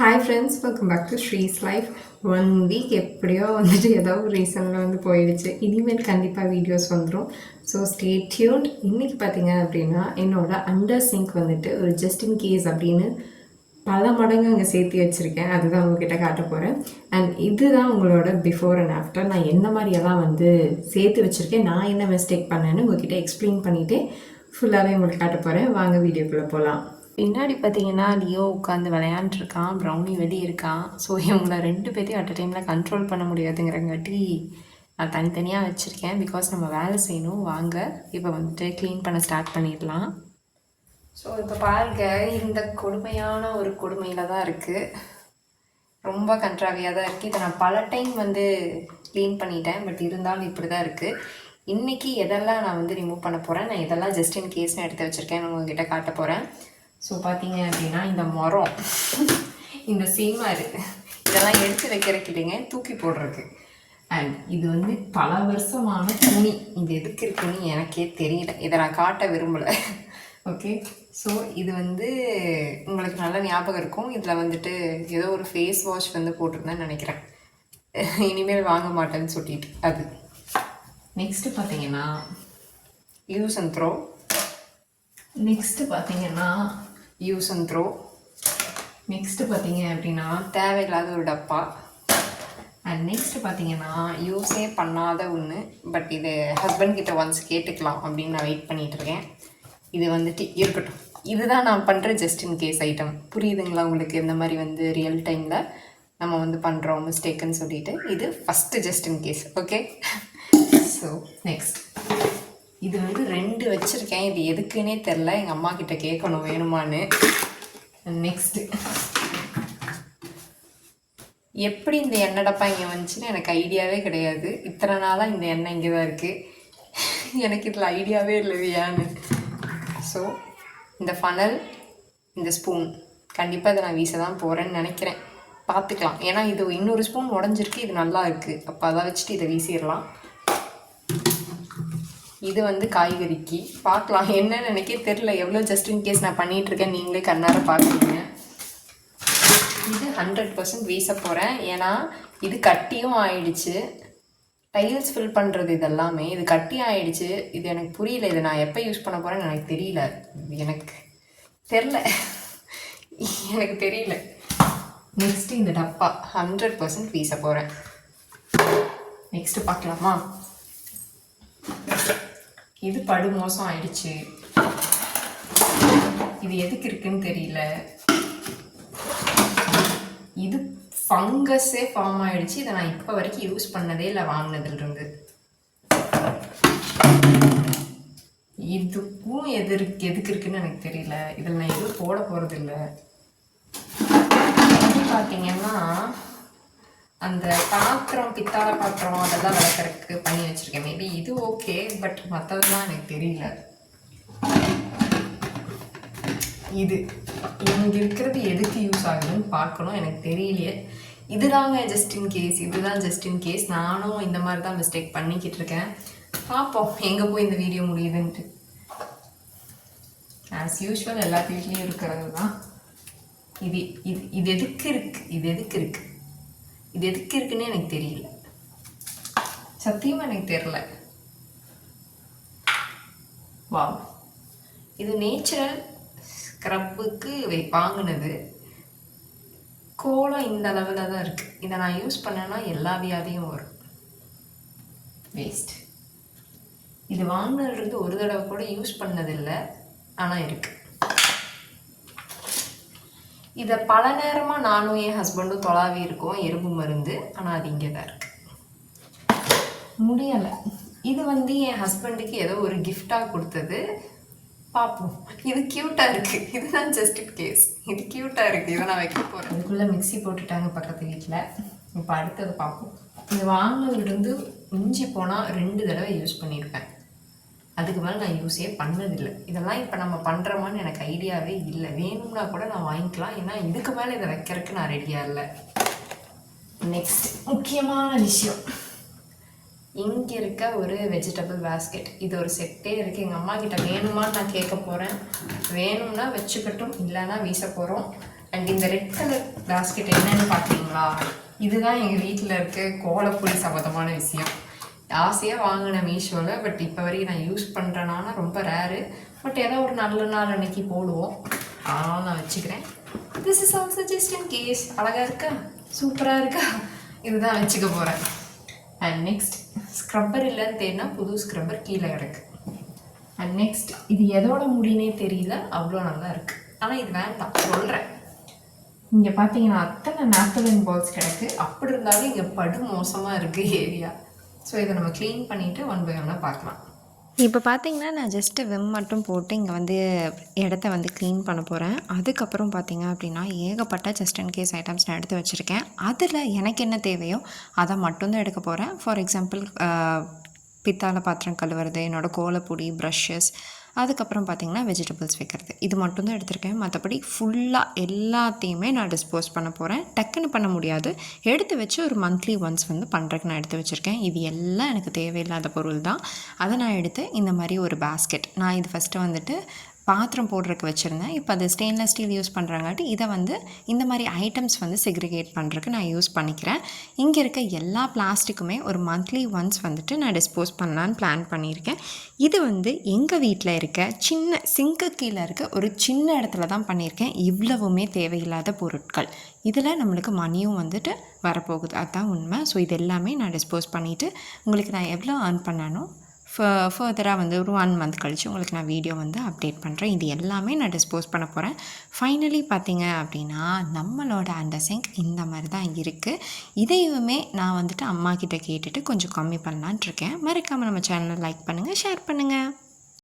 Hi friends, welcome back to Sri's life. 1 week எப்படியோ வந்துட்டு ஏதோ ஒரு ரீசனில் போயிடுச்சு. இனிமேல் கண்டிப்பாக வீடியோஸ் வந்துடும். So stay tuned. இன்றைக்கி பார்த்தீங்க அப்படின்னா என்னோடய அண்டர் சிங்க் வந்துட்டு ஒரு ஜஸ்ட் இன் கேஸ் அப்படின்னு பல மடங்கு அங்கே சேர்த்து வச்சுருக்கேன். அதுதான் உங்ககிட்ட காட்ட போகிறேன். அண்ட் இதுதான் உங்களோட பிஃபோர் அண்ட் ஆஃப்டர். நான் என்ன மாதிரியெல்லாம் சேர்த்து வச்சுருக்கேன், நான் என்ன மிஸ்டேக் பண்ணேன்னு உங்ககிட்ட எக்ஸ்பிளைன் பண்ணிவிட்டு ஃபுல்லாகவே உங்களுக்கு காட்ட போகிறேன். வாங்க வீடியோக்குள்ளே போகலாம். பின்னாடி பார்த்தீங்கன்னா லியோ உட்காந்து விளையாண்டுருக்கான், ப்ரௌனி வெளியே இருக்கான். ஸோ இவங்கள 2 பேர்த்தையும் அட் அ டைமில் கண்ட்ரோல் பண்ண முடியாதுங்கிறங்காட்டி நான் தனித்தனியாக வச்சுருக்கேன். பிகாஸ் நம்ம வேலை செய்யணும். வாங்க இப்போ க்ளீன் பண்ண ஸ்டார்ட் பண்ணிடலாம். ஸோ இப்போ பாருங்க, இந்த கொடுமையான ஒரு கொடுமையில் தான் இருக்குது. ரொம்ப கன்ட்ராவியாக தான் இருக்குது. இதை நான் பல டைம் க்ளீன் பண்ணிட்டேன். பட் இருந்தாலும் இப்படி தான் இருக்குது. இன்றைக்கி எதெல்லாம் நான் ரிமூவ் பண்ண போகிறேன், நான் இதெல்லாம் ஜஸ்ட் இன் கேஸ்னு எடுத்து வச்சுருக்கேன், உங்ககிட்ட காட்ட போகிறேன். ஸோ பார்த்தீங்க அப்படின்னா இந்த மரம், இந்த சீமாரு, இதெல்லாம் எடுத்து வைக்கிறதுக்கு இல்லைங்க, தூக்கி போடுறதுக்கு. அண்ட் இது பல வருஷமான துணி. இது எதுக்கு இருக்குன்னு எனக்கே தெரியல. இதை நான் காட்ட விரும்பலை. ஓகே, ஸோ இது உங்களுக்கு நல்ல ஞாபகம் இருக்கும். இதில் ஏதோ ஒரு ஃபேஸ் வாஷ் போட்டிருந்தேன்னு நினைக்கிறேன். இனிமேல் வாங்க மாட்டேன்னு சொல்லிட்டு அது. நெக்ஸ்ட்டு பார்த்தீங்கன்னா யூஸ் அண்ட் த்ரோ. நெக்ஸ்ட்டு பார்த்தீங்கன்னா யூஸ் அண்ட் த்ரோ. நெக்ஸ்ட்டு பார்த்தீங்க அப்படின்னா தேவையில்லாத ஒரு டப்பா. அண்ட் நெக்ஸ்ட்டு பார்த்தீங்கன்னா யூஸே பண்ணாத ஒன்று. பட் இது ஹஸ்பண்ட் கிட்ட ஒன்ஸ் கேட்டுக்கலாம் அப்படின்னு நான் வெயிட் பண்ணிகிட்ருக்கேன். இது இருக்கட்டும். இதுதான் நான் பண்ணுற ஜஸ்ட் இன் கேஸ் ஐட்டம். புரியுதுங்களா உங்களுக்கு? இந்த மாதிரி ரியல் டைமில் நம்ம பண்ணுறோம் மிஸ்டேக்குன்னு சொல்லிட்டு. இது first just in case. Okay, so next இது 2 வச்சுருக்கேன். இது எதுக்குன்னே தெரில. எங்கள் அம்மா கிட்ட கேட்கணும் வேணுமான்னு. நெக்ஸ்ட்டு எப்படி இந்த எண்ணெய் டப்பா இங்கே வந்துச்சுன்னு எனக்கு ஐடியாவே கிடையாது. இத்தனை நாளாக இந்த எண்ணெய் இங்கே தான் இருக்குது. எனக்கு இதில் ஐடியாவே இல்லை ஏன்னு. ஸோ இந்த ஃபனல், இந்த ஸ்பூன் கண்டிப்பாக இதை நான் வீச தான் போகிறேன்னு நினைக்கிறேன். பார்த்துக்கலாம். ஏன்னா இது இன்னொரு ஸ்பூன் உடஞ்சிருக்கு, இது நல்லா இருக்குது. அப்போ அதை வச்சுட்டு இதை வீசிடலாம். இது காய்கறிக்கு பார்க்கலாம். என்னன்னு எனக்கே தெரில. எவ்வளோ ஜஸ்ட் இன் கேஸ் நான் பண்ணிகிட்ருக்கேன், நீங்களே கண்ணார பார்க்குறீங்க. இது 100% வீச போகிறேன். ஏன்னா இது கட்டியும் ஆயிடுச்சு. டைல்ஸ் ஃபில் பண்ணுறது இதெல்லாமே இது கட்டி ஆயிடுச்சு. இது எனக்கு புரியல. இதை நான் எப்போ யூஸ் பண்ண போகிறேன்னு எனக்கு தெரியல. எனக்கு தெரியல. நெக்ஸ்ட்டு இந்த டப்பா 100% வீச போகிறேன். நெக்ஸ்ட்டு பார்க்கலாமா? இது படு மோசம் ஆயிடுச்சு. இது எதுக்கு இருக்குன்னு தெரியல. இது ஃபங்கஸே ஃபார்ம் ஆயிடுச்சு. இதை நான் இப்போ வரைக்கும் யூஸ் பண்ணதே இல்லை வாங்கினதுலேருந்து. இதுக்கும் எதுக்கு இருக்குன்னு எனக்கு தெரியல. இதில் நான் எதுவும் போட போகிறது இல்லை. பார்த்தீங்கன்னா அந்த பாத்திரம், பித்தாள பாத்திரம் அதெல்லாம் விளக்கறதுக்கு பண்ணி வச்சுருக்கேன். மேபி இது ஓகே. பட் மற்றதுலாம் எனக்கு தெரியல. இது இங்கே இருக்கிறது எதுக்கு யூஸ் ஆகுதுன்னு பார்க்கணும். எனக்கு தெரியலையே. இதுதாங்க ஜஸ்ட் இன் கேஸ். இதுதான் ஜஸ்ட் இன் கேஸ். நானும் இந்த மாதிரி தான் மிஸ்டேக் பண்ணிக்கிட்டு இருக்கேன். பார்ப்போம் எங்கே போய் இந்த வீடியோ முடியுதுன்ட்டு. ஆஸ் யூஸ்வல் எல்லாத்து வீட்லேயும் இருக்கிறது தான். இது எதுக்கு இருக்குது? இது எதுக்கு இருக்குன்னு எனக்கு தெரியல. சத்தியமாக எனக்கு தெரியல. வா, இது நேச்சுரல் ஸ்க்ரப்புக்கு வாங்கினது. கோலம் இந்த அளவில் தான் இருக்குது. இதை நான் யூஸ் பண்ணேன்னா எல்லா வியாதியும் வரும். வேஸ்ட். இது வாங்கினதுலேருந்து ஒரு தடவை கூட யூஸ் பண்ணதில்லை. ஆனால் இருக்குது. இதை பல நேரமாக நானும் என் ஹஸ்பண்டும் தொலாவி இருக்கோம், எறும்பு மருந்து. ஆனால் அது இங்கே தான் இருக்குது. முடியலை. இது என் ஹஸ்பண்டுக்கு ஏதோ ஒரு கிஃப்டாக கொடுத்தது. பார்ப்போம். இது க்யூட்டாக இருக்குது. இதுதான் ஜஸ்ட் இன் கேஸ். இது க்யூட்டாக இருக்குது. இதை நான் வைக்க போகிறேன். அதுக்குள்ளே மிக்ஸி போட்டுட்டாங்க பக்கத்து வீட்டில். இப்போ அடுத்தது பார்ப்போம். இது வாங்கினதுலேருந்து மிஞ்சி போனால் 2 தடவை யூஸ் பண்ணியிருப்பேன். அதுக்கு மேலே நான் யூஸே பண்ணதில்லை. இதெல்லாம் இப்போ நம்ம பண்ணுறோமான்னு எனக்கு ஐடியாவே இல்லை. வேணும்னா கூட நான் வாங்கிக்கலாம். ஏன்னா இதுக்கு மேலே இதை வைக்கிறதுக்கு நான் ரெடியாக இல்லை. நெக்ஸ்ட் முக்கியமான விஷயம், இங்கே இருக்க ஒரு வெஜிடபிள் பேஸ்கெட். இது ஒரு செட்டே இருக்குது. எங்கள் அம்மா கிட்ட வேணுமான்னு நான் கேட்க போகிறேன். வேணும்னா வச்சுக்கட்டும், இல்லைன்னா வீச போகிறோம். அண்ட் இந்த ரெட் கலர் பேஸ்கெட் என்னன்னு பார்த்தீங்களா, இதுதான் எங்கள் வீட்டில் இருக்க கோலப்பொடி சம்மந்தமான விஷயம். ஆசையாக வாங்கினேன் மீஷோவில், பட் இப்போ வரைக்கும் நான் யூஸ் பண்ணுறேன்னா ரொம்ப ரேரு. பட் ஏதோ ஒரு நல்ல நாள் அன்னைக்கு போடுவோம், அதனால் நான் வச்சுக்கிறேன். This is also just in case. அழகாக இருக்கா, சூப்பராக இருக்கா, இதுதான் வச்சுக்க போகிறேன். அண்ட் நெக்ஸ்ட் ஸ்க்ரப்பர் இல்லைன்னு தேடினா புது ஸ்க்ரப்பர் கீழே கிடக்கு. அண்ட் நெக்ஸ்ட் இது எதோட முடினே தெரியல, அவ்வளோ நல்லா இருக்குது. ஆனால் இது வேண்டாம் சொல்கிறேன். இங்கே பார்த்தீங்கன்னா அத்தனை நாப்தலின் பால்ஸ் கிடக்கு. அப்படி இருந்தாலும் இங்கே படு மோசமாக இருக்குது ஏரியா. ஸோ இதை நம்ம க்ளீன் பண்ணிவிட்டு ஒன் பை ஒன்னாக பார்க்கலாம். இப்போ பார்த்தீங்கன்னா நான் ஜஸ்ட்டு விம் மட்டும் போட்டு இங்கே வந்து இடத்த வந்து க்ளீன் பண்ண போகிறேன். அதுக்கப்புறம் பார்த்தீங்க அப்படின்னா ஏகப்பட்ட ஜஸ்ட் இன் கேஸ் ஐட்டம்ஸ் நான் எடுத்து வச்சுருக்கேன். அதில் எனக்கு என்ன தேவையோ அதை மட்டும்தான் எடுக்க போகிறேன். ஃபார் எக்ஸாம்பிள் பித்தாளை பாத்திரம் கழுவுறது, என்னோடய கோலப்பொடி, ப்ரஷ்ஷஸ், அதுக்கப்புறம் பார்த்திங்கன்னா வெஜிடபிள்ஸ் வைக்கிறது, இது மட்டும்தான் எடுத்திருக்கேன். மற்றபடி ஃபுல்லாக எல்லாத்தையுமே நான் டிஸ்போஸ் பண்ண போகிறேன். டக்குன்னு பண்ண முடியாது, எடுத்து வச்சு ஒரு மந்த்லி ஒன்ஸ் வந்து பண்ணுறதுக்கு நான் எடுத்து வச்சுருக்கேன். இது எல்லாம் எனக்கு தேவையில்லாத பொருள் தான். அதை நான் எடுத்து இந்த மாதிரி ஒரு பேஸ்கெட், நான் இது ஃபஸ்ட்டு வந்துட்டு பாத்திரம் போடுறதுக்கு வச்சுருந்தேன். இப்போ அது ஸ்டெயின்லெஸ் ஸ்டீல் யூஸ் பண்ணுறாங்காட்டி இதை வந்து இந்த மாதிரி ஐட்டம்ஸ் வந்து செக்ரிகேட் பண்ணுறதுக்கு நான் யூஸ் பண்ணிக்கிறேன். இங்கே இருக்க எல்லா பிளாஸ்டிக்குமே ஒரு மந்த்லி ஒன்ஸ் வந்துட்டு நான் டிஸ்போஸ் பண்ணலான்னு பிளான் பண்ணியிருக்கேன். இது வந்து எங்கள் வீட்டில் இருக்க சின்ன சிங்க்கு கீழே இருக்க ஒரு சின்ன இடத்துல தான் பண்ணியிருக்கேன். இவ்வளவுமே தேவையில்லாத பொருட்கள். இதில் நம்மளுக்கு மணியும் வந்துட்டு வரப்போகுது, அதுதான் உண்மை. ஸோ இது எல்லாமே நான் டிஸ்போஸ் பண்ணிவிட்டு உங்களுக்கு நான் எவ்வளோ ஏர்ன் பண்ணானோ ஃபர்தராக வந்து ஒரு 1 மந்த் கழித்து உங்களுக்கு நான் வீடியோ வந்து அப்டேட் பண்ணுறேன். இது எல்லாமே நான் டிஸ்போஸ் பண்ண போகிறேன். ஃபைனலி பார்த்தீங்க அப்படின்னா நம்மளோட அண்டர் சிங்க் இந்த மாதிரி தான் இருக்குது. இதையுமே நான் வந்துட்டு அம்மா கிட்ட கேட்டுட்டு கொஞ்சம் கம்மி பண்ணலான்ட்டு இருக்கேன். மறக்காமல் நம்ம சேனலை லைக் பண்ணுங்கள், ஷேர் பண்ணுங்கள்.